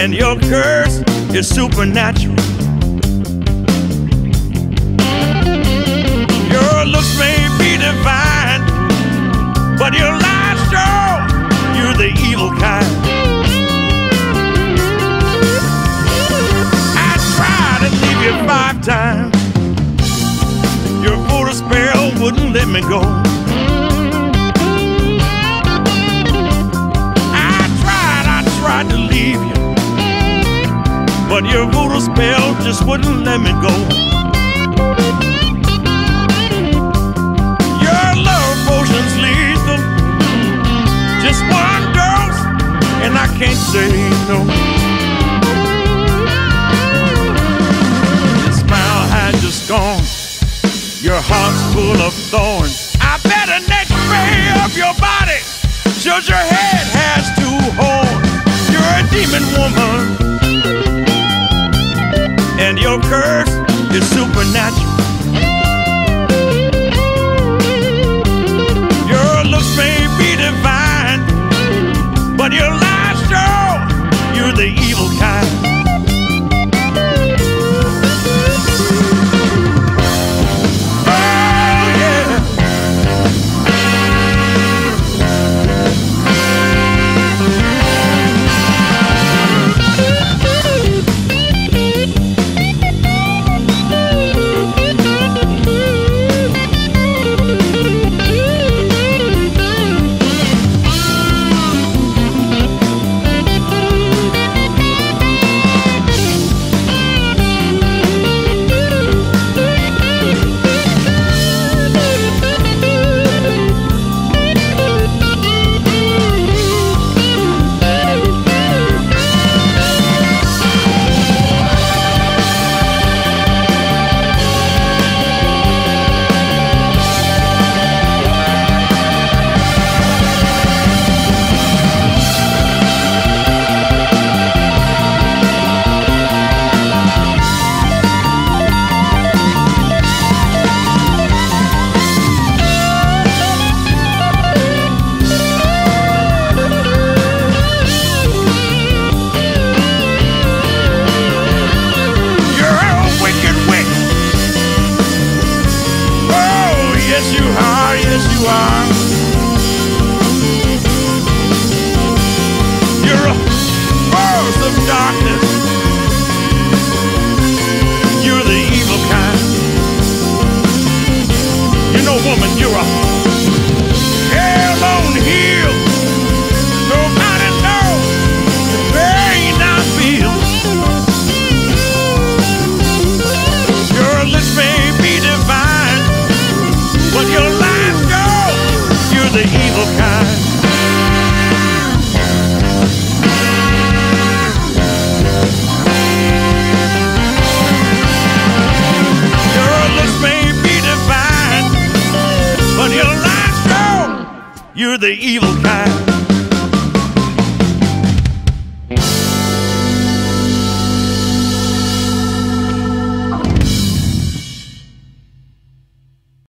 and your curse is supernatural. Your looks may be divine, but your lies show you're the evil kind. I tried to leave you 5 times. Your voodoo spell wouldn't let me go. I tried to leave you, but your voodoo spell just wouldn't let me go. Your love potion's lethal, just one dose, and I can't say no. Your smile had just gone, your heart's full of thorns. I bet an X-ray of your body shows your head has 2 horns. You're a demon woman, and your curse is supernatural. Your looks may be divine, but your lies show you're the evil kind. Yes, you are, yes, you are. You're a force of darkness. You're the evil kind. You know, woman, you're a hell on heel. Nobody knows the pain I feel. Your lips may be divine, but your lies go, you're the evil kind. Your looks may be divine, but your lies go, you're the evil kind.